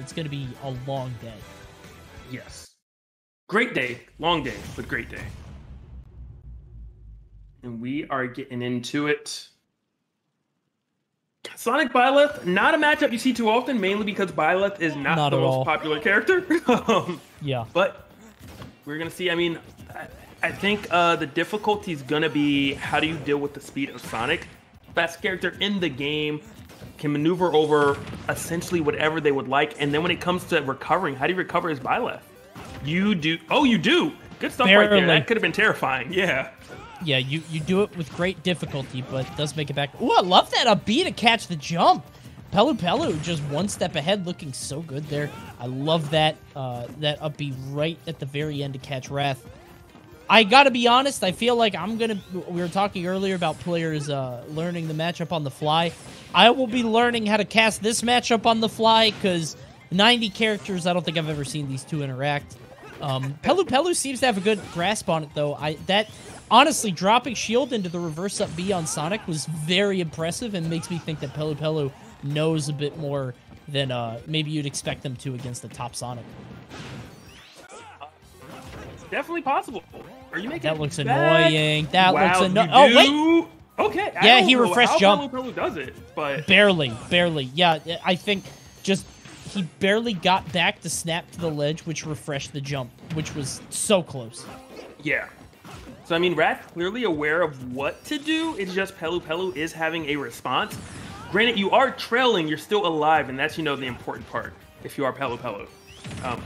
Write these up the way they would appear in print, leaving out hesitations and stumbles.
It's going to be a long day. Yes. Great day. Long day, but great day. And we are getting into it. Sonic Byleth, not a matchup you see too often, mainly because Byleth is not the most popular character. Yeah. But we're going to see, I mean, I think the difficulty is going to be how do you deal with the speed of Sonic? Best character in the game, can maneuver over essentially whatever they would like. And then when it comes to recovering, how do you recover as Byleth? You do. Oh, you do. Good stuff right there. That could have been terrifying. Yeah. Yeah, you do it with great difficulty, but it does make it back. Ooh, I love that up B to catch the jump. Pelupelu just one step ahead, looking so good there. I love that that up B right at the very end to catch Wrath. I gotta be honest, I feel like we were talking earlier about players learning the matchup on the fly. I will be learning how to cast this matchup on the fly, because 90 characters, I don't think I've ever seen these two interact. Pelupelu seems to have a good grasp on it, though. Honestly, dropping shield into the reverse up B on Sonic was very impressive and makes me think that Pelupelu knows a bit more than maybe you'd expect them to against the top Sonic. Definitely possible. Are you making that looks annoying. That looks annoying. Oh, wait. Okay. Yeah, he refreshed jump. Pelupelu does it, but barely. Yeah, I think just he barely got back to snap to the ledge, which refreshed the jump, which was so close. Yeah. So, I mean, Wrath clearly aware of what to do. It's just Pelupelu is having a response. Granted, you are trailing. You're still alive, and that's, the important part if you are Pelupelu.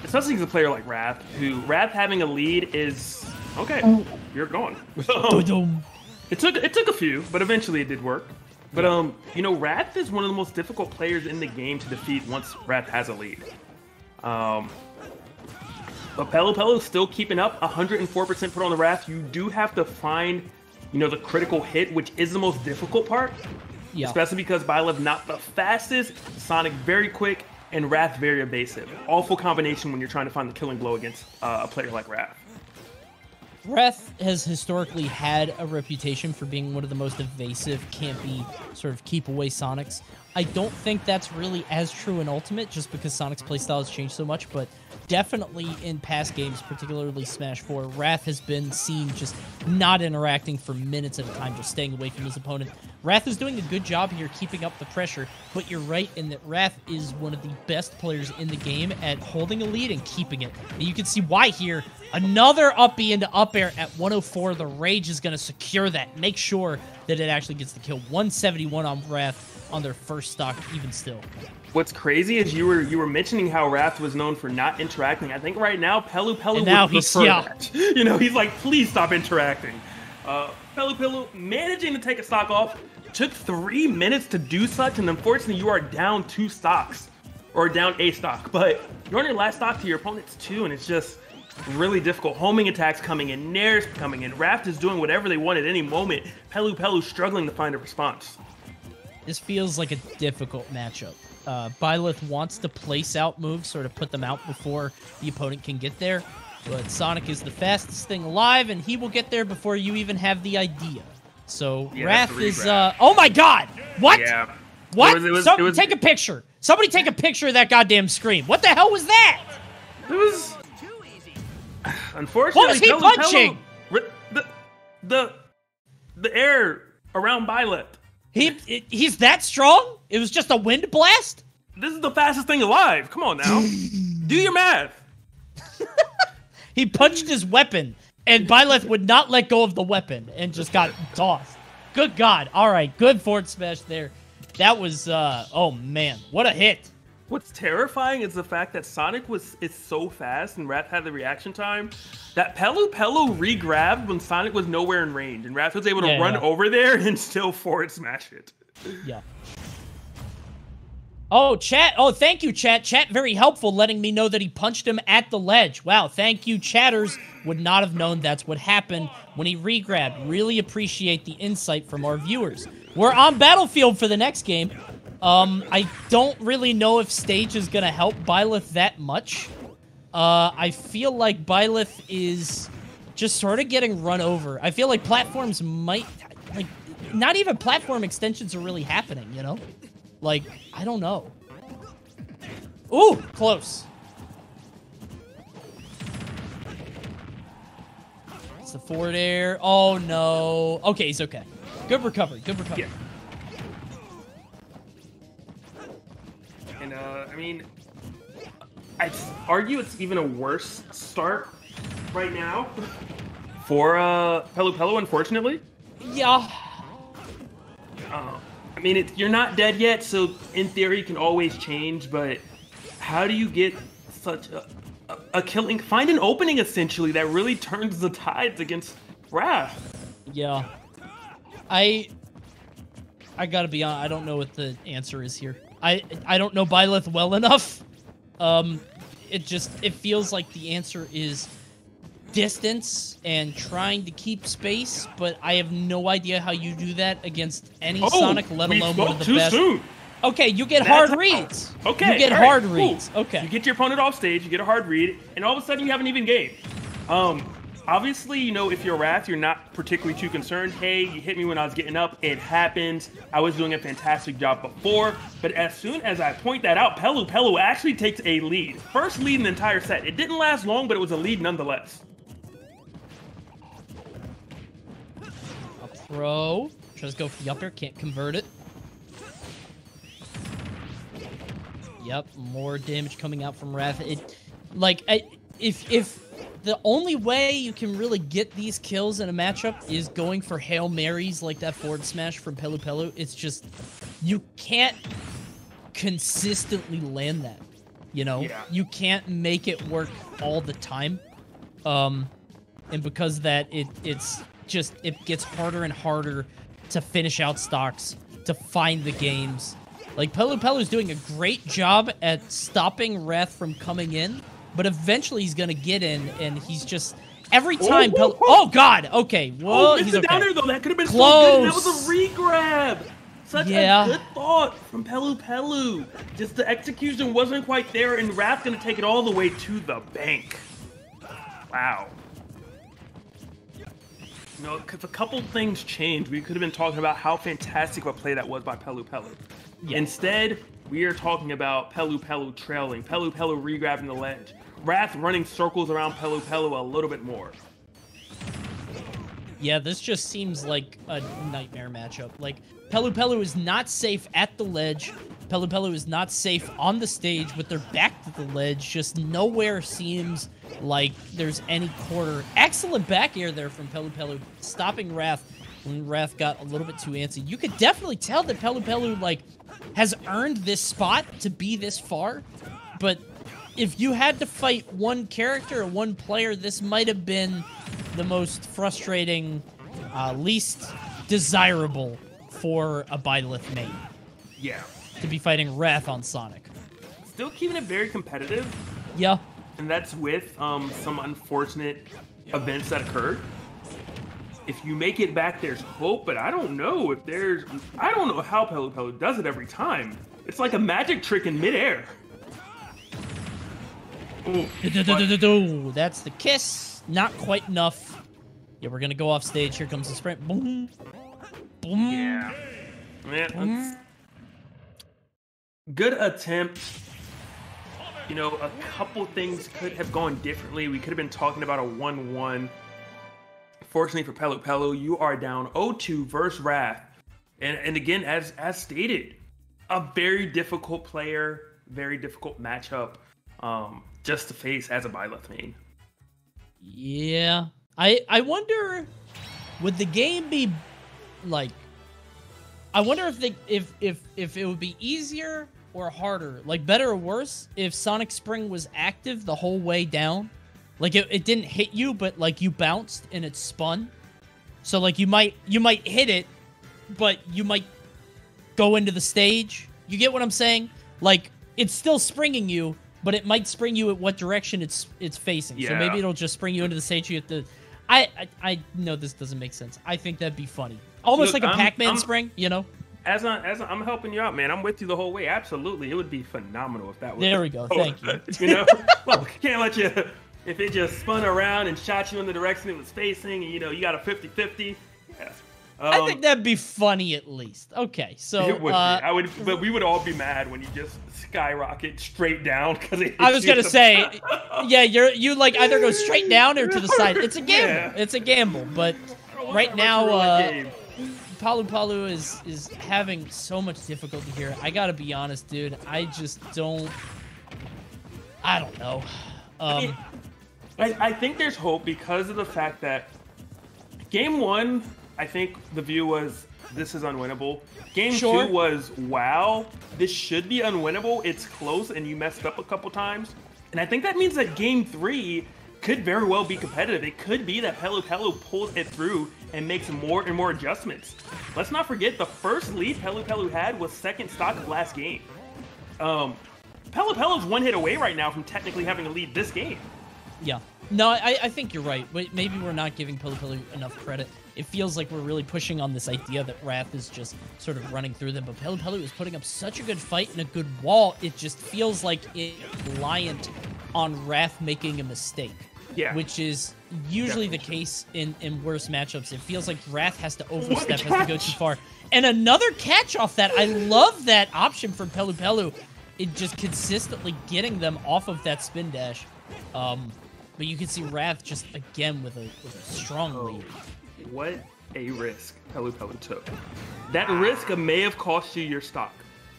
Especially as a player like Wrath, Wrath having a lead is... Okay, you're gone. It took a few, but eventually it did work. But, Wrath is one of the most difficult players in the game to defeat once Wrath has a lead. But Pelupelu still keeping up, 104% put on the Wrath. You do have to find, the critical hit, which is the most difficult part. Yeah. Especially because Byleth not the fastest, Sonic very quick, and Wrath very evasive. Awful combination when you're trying to find the killing blow against a player like Wrath. Wrath has historically had a reputation for being one of the most evasive, campy, sort of keep-away Sonics. I don't think that's really as true in Ultimate, just because Sonic's playstyle has changed so much, but definitely in past games, particularly Smash 4, Wrath has been seen just not interacting for minutes at a time, just staying away from his opponent. Wrath is doing a good job here keeping up the pressure, but you're right in that Wrath is one of the best players in the game at holding a lead and keeping it. And you can see why here. Another up B into up air at 104. The Rage is going to secure that. Make sure that it actually gets the kill. 171 on Wrath on their first stock, even still. What's crazy is you were mentioning how Wrath was known for not interacting. I think right now Pelupelu would prefer that. He's like, please stop interacting. Pelupelu managing to take a stock off. Took 3 minutes to do such, and unfortunately you are down 2 stocks. Or down a stock. But you're on your last stock to your opponent's 2, and it's just really difficult. Homing attacks coming in, nairs coming in. Wrath is doing whatever they want at any moment. Pelupelu struggling to find a response. This feels like a difficult matchup. Byleth wants to place out moves, sort of put them out before the opponent can get there. But Sonic is the fastest thing alive, and he will get there before you even have the idea. So Wrath is... oh my god! What? Yeah. What? Take a picture. Somebody take a picture of that goddamn scream. What the hell was that? It was... Unfortunately, what was he punching? The air around Byleth. He's that strong? It was just a wind blast? This is the fastest thing alive. Come on now. Do your math. He punched his weapon, and Byleth would not let go of the weapon and just got tossed. Good God. All right. Good forward smash there. That was, oh man, what a hit. What's terrifying is the fact that Sonic is so fast and Wrath had the reaction time that Pelupelu re-grabbed when Sonic was nowhere in range, and Wrath was able to run over there and still forward smash it. Yeah. Oh, chat. Oh, thank you, chat. Chat very helpful, letting me know that he punched him at the ledge. Wow, thank you, chatters. Would not have known that's what happened when he re-grabbed. Really appreciate the insight from our viewers. We're on Battlefield for the next game. I don't really know if stage is going to help Byleth that much. I feel like Byleth is just sort of getting run over. I feel like platforms might, like, not even platform extensions are really happening, Like, I don't know. Ooh, close. It's the forward air. Oh, no. Okay, he's okay. Good recovery. Good recovery. Yeah. And, I mean, I'd argue it's even a worse start right now for Pelupelu, unfortunately. Yeah. I mean, you're not dead yet, so in theory, it can always change, but how do you get such a killing? Find an opening, essentially, that really turns the tides against Wrath. Yeah. I gotta be honest, I don't know what the answer is here. I don't know Byleth well enough. It feels like the answer is distance and trying to keep space, but I have no idea how you do that against any Sonic, let alone one of the best. Soon. Okay, you get hard reads. Okay, you get hard reads. Cool. Okay, you get your opponent off stage, you get a hard read, and all of a sudden you have an even game. Obviously, you know, if you're Wrath, you're not particularly too concerned. Hey, you hit me when I was getting up. It happens. I was doing a fantastic job before. But as soon as I point that out, Pelupelu actually takes a lead. First lead in the entire set. It didn't last long, but it was a lead nonetheless. A pro. Tries to go for the up air. Can't convert it. Yep, more damage coming out from Wrath. If the only way you can really get these kills in a matchup is going for Hail Marys like that forward smash from Pelupelu, it's just, you can't consistently land that, you know? Yeah. You can't make it work all the time. And because of that, it gets harder and harder to finish out stocks, to find the games. Like, Pelupelu's doing a great job at stopping Wrath from coming in, but eventually he's gonna get in, and he's just every time. Oh God! Okay, well, he's okay. Down there though. That could have been close. So good. That was a re-grab. Such a good thought from Pelupelu. Just the execution wasn't quite there, and Wrath's gonna take it all the way to the bank. Wow. You know, if a couple things changed, we could have been talking about how fantastic of a play that was by Pelupelu. Yeah. Instead, we are talking about Pelupelu trailing, Pelupelu re-grabbing the ledge, Wrath running circles around Pelupelu a little bit more. Yeah, this just seems like a nightmare matchup. Like, Pelupelu is not safe at the ledge. Pelupelu is not safe on the stage with their back to the ledge. Just nowhere seems like there's any quarter. Excellent back air there from Pelupelu, stopping Wrath when Wrath got a little bit too antsy. You could definitely tell that Pelupelu, like, has earned this spot to be this far, but if you had to fight one character or one player, this might have been the most frustrating, least desirable for a Byleth main. Yeah. To be fighting Wrath on Sonic. Still keeping it very competitive. Yeah. And that's with some unfortunate events that occurred. If you make it back, there's hope, but I don't know if there's... I don't know how Pelupelu does it every time. It's like a magic trick in midair. Ooh, that's the kiss. Not quite enough. Yeah, we're gonna go off stage. Here comes the sprint. Boom. Boom. Yeah. Man, good attempt. You know, a couple things could have gone differently. We could have been talking about a 1-1. Fortunately for Pelupelu, you are down 0-2 versus Wrath. And again, as stated, a very difficult player, very difficult matchup just to face as a Byleth main. Yeah. I wonder, would the game be like, I wonder if it would be easier or harder, like better or worse, if Sonic Spring was active the whole way down. Like, it didn't hit you, but, like, you bounced and it spun. So, like, you might hit it, but you might go into the stage. You get what I'm saying? Like, it's still springing you, but it might spring you at what direction it's facing. Yeah. So maybe it'll just spring you into the stage. You have to... I know this doesn't make sense. I think that'd be funny. Almost like a Pac-Man spring, you know? As I'm helping you out, man. I'm with you the whole way. Absolutely. It would be phenomenal if that was... There we go. Thank you. You know? Look, can't let you... If it just spun around and shot you in the direction it was facing, and, you know, you got a 50-50, yeah. I think that'd be funny at least. Okay, so it would be. But we would all be mad when you just skyrocket straight down because I was gonna say, yeah, you like either go straight down or to the side. It's a gamble. Yeah. It's a gamble. But right now, Pelupelu is having so much difficulty here. I gotta be honest, dude. I just don't. I don't know. I think there's hope because of the fact that game 1, I think the view was, this is unwinnable. Game 2 was, wow, this should be unwinnable. It's close and you messed up a couple times. And I think that means that game 3 could very well be competitive. It could be that Pelupelu pulls it through and makes more and more adjustments. Let's not forget the first lead Pelupelu had was second stock of last game. Pelupelu's 1 hit away right now from technically having to lead this game. Yeah. No, I think you're right. Maybe we're not giving Pelupelu enough credit. It feels like we're really pushing on this idea that Wrath is just sort of running through them, but Pelupelu is putting up such a good fight and a good wall, it just feels like it's reliant on Wrath making a mistake. Yeah. Which is usually the case in worse matchups. It feels like Wrath has to overstep, has to go too far. And another catch off that. I love that option for Pelupelu. It just consistently getting them off of that spin dash. But you can see Wrath just again with a strong lead. What a risk Pelupelu took. That risk may have cost you your stock.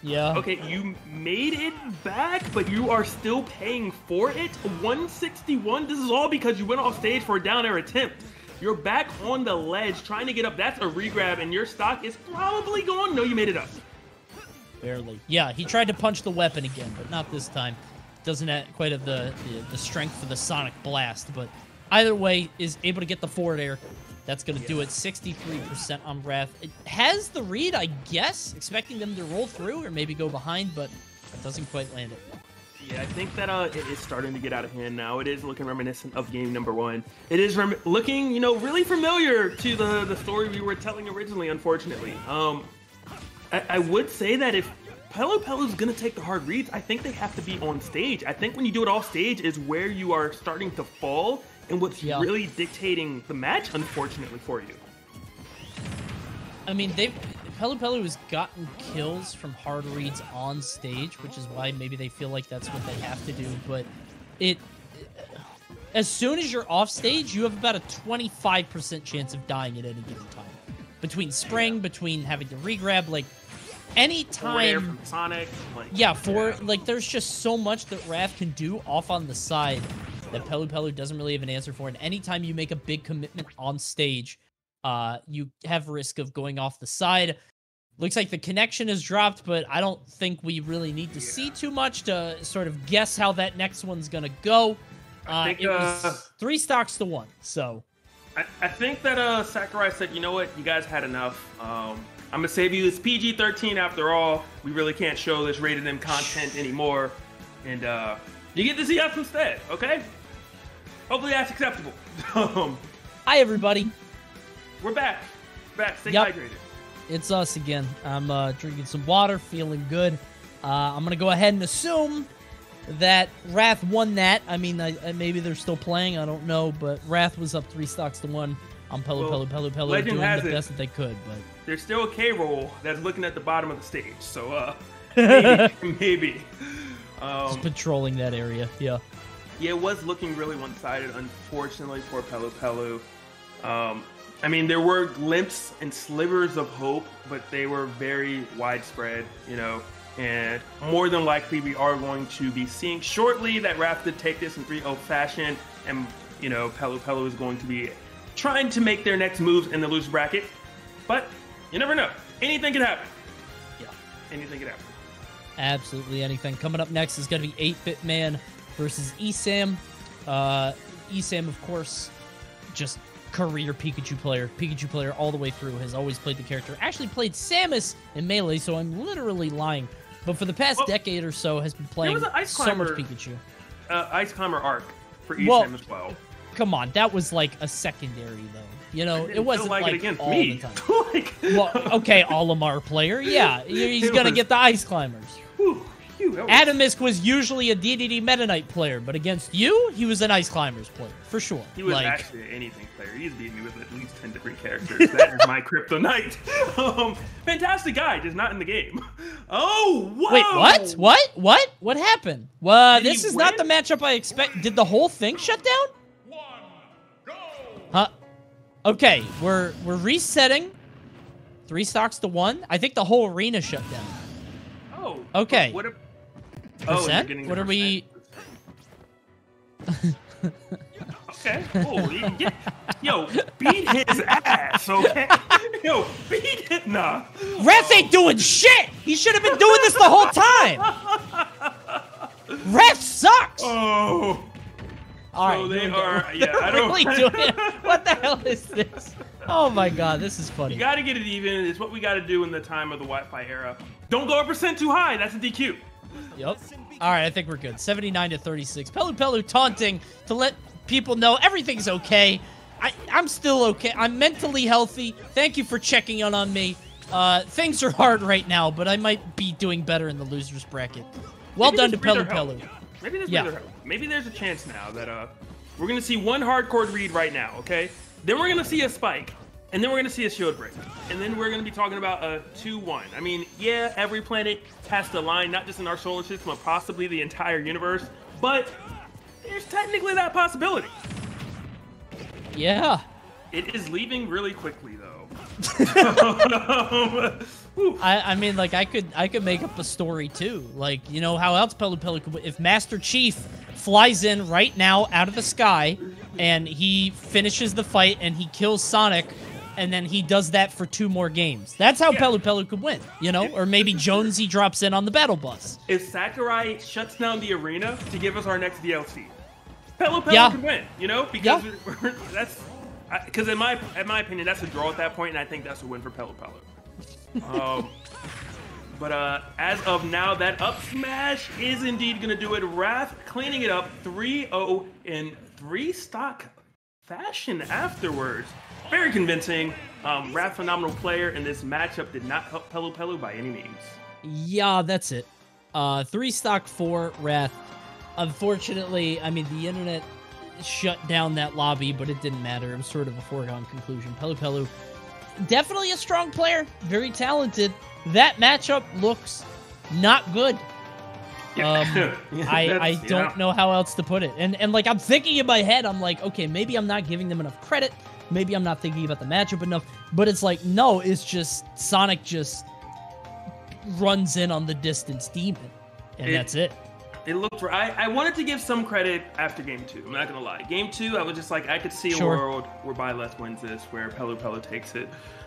Yeah. Okay, you made it back, but you are still paying for it. 161. This is all because you went off stage for a down air attempt. You're back on the ledge trying to get up. That's a regrab, and your stock is probably gone. No, you made it up. Barely. Yeah, he tried to punch the weapon again, but not this time. Doesn't quite have the strength for the Sonic Blast, but either way, is able to get the forward air. That's going to do it. 63% on Wrath. It has the read, I guess, expecting them to roll through or maybe go behind, but it doesn't quite land it. Yeah, I think that it is starting to get out of hand now. It is looking reminiscent of game number 1. It is looking, you know, really familiar to the story we were telling originally, unfortunately. I would say that if Pelupelu's going to take the hard reads, I think they have to be on stage. I think when you do it off stage is where you are starting to fall and what's really dictating the match, unfortunately, for you. I mean, Pelupelu has gotten kills from hard reads on stage, which is why maybe they feel like that's what they have to do, but as soon as you're off stage, you have about a 25% chance of dying at any given time. Between spring, between having to regrab, like, anytime from Sonic, there's just so much that Wrath can do off on the side that Pelupelu doesn't really have an answer for. And anytime you make a big commitment on stage, you have risk of going off the side. Looks like the connection is dropped, but I don't think we really need to see too much to sort of guess how that next one's gonna go. It was 3 stocks to 1, so I think that Sakurai said, you know what, you guys had enough. I'm gonna save you this PG-13 after all. We really can't show this rated M content anymore. And you get to see us instead, okay? Hopefully that's acceptable. Hi, everybody. We're back. Stay hydrated. It's us again. I'm drinking some water, feeling good. I'm going to go ahead and assume that Wrath won that. I mean, maybe they're still playing. I don't know. But Wrath was up 3 stocks to 1 on Pelupelu doing the best that they could. But there's still a K-roll that's looking at the bottom of the stage. So maybe. Just patrolling that area, yeah. Yeah, it was looking really one-sided, unfortunately, for Pelupelu. I mean, there were glimpses and slivers of hope, but they were very widespread, you know. And more than likely, we are going to be seeing shortly that Wrath did take this in 3-0 fashion. And, you know, Pelupelu is going to be trying to make their next moves in the loser bracket. But you never know. Anything can happen. Yeah, anything can happen. Absolutely anything. Coming up next is going to be 8-Bit Man versus Esam. Esam, of course, just career Pikachu player all the way through, has always played the character. Actually played Samus in Melee, so I'm literally lying. But for the past decade or so, has been playing so much Pikachu. Ice Climber arc for Esam as well. Come on, that was like a secondary, though. You know, it wasn't like all me. The time. Well, okay, Olimar player, yeah. He's going to get the Ice Climbers. Whew, you. Atomisk was usually a DDD Meta Knight player, but against you, he was an Ice Climbers player, for sure. He was actually an anything player. He's beaten me with at least 10 different characters. That is my kryptonite. Fantastic guy, just not in the game. Oh, whoa! Wait, what happened? Well, this is not the matchup I expect. Did the whole thing shut down? Huh? Okay, we're resetting. 3 stocks to 1. I think the whole arena shut down. Oh. Okay. What a percent? What are we? Okay. Cool. Yo, beat his ass. Okay. Yo, beat it. Nah. Ref ain't doing shit. He should have been doing this the whole time. Ref sucks. Oh. All right. So they are. Yeah. I don't really doing it. What the hell is this? Oh my god, this is funny. You got to get it even. It's what we got to do in the time of the Wi-Fi era. Don't go a percent too high. That's a DQ. Yep. All right, I think we're good. 79 to 36. Pelupelu taunting to let people know everything's okay. I'm still okay. I'm mentally healthy. Thank you for checking in on me. Things are hard right now, but I might be doing better in the losers bracket. Well done to Pelupelu. Maybe there's a chance now that we're gonna see one hardcore read right now. Okay. Then we're going to see a spike, and then we're going to see a shield break, and then we're going to be talking about a 2-1. I mean, yeah, every planet has to align, not just in our solar system, but possibly the entire universe, but there's technically that possibility. Yeah. It is leaving really quickly, though. I mean, like, I could make up a story, too. Like, you know, how else Pelupelu could... If Master Chief flies in right now out of the sky, and he finishes the fight, and he kills Sonic, and then he does that for 2 more games. That's how Pelupelu could win, you know? Or maybe Jonesy drops in on the battle bus. If Sakurai shuts down the arena to give us our next DLC, Pelupelu can win, you know? Because that's... Because in my opinion, that's a draw at that point, and I think that's a win for Pelupelu. But as of now, that up smash is indeed going to do it. Wrath cleaning it up 3-0 in 3-stock fashion afterwards. Very convincing. Wrath, phenomenal player, and this matchup did not help Pelupelu by any means. Yeah, that's it. 3-stock 4 Wrath. Unfortunately, I mean, the internet shut down that lobby, but it didn't matter. It was sort of a foregone conclusion. Pelupelu, definitely a strong player, very talented. That matchup looks not good. I don't know how else to put it. And like, I'm thinking in my head, I'm like, okay, maybe I'm not giving them enough credit. Maybe I'm not thinking about the matchup enough. But it's like, no, it's just Sonic just runs in on the distance demon. And that's it. It looked right. I wanted to give some credit after game 2. I'm not going to lie. Game 2, I was just like, I could see a world where Byleth wins this, where Pelupelu takes it.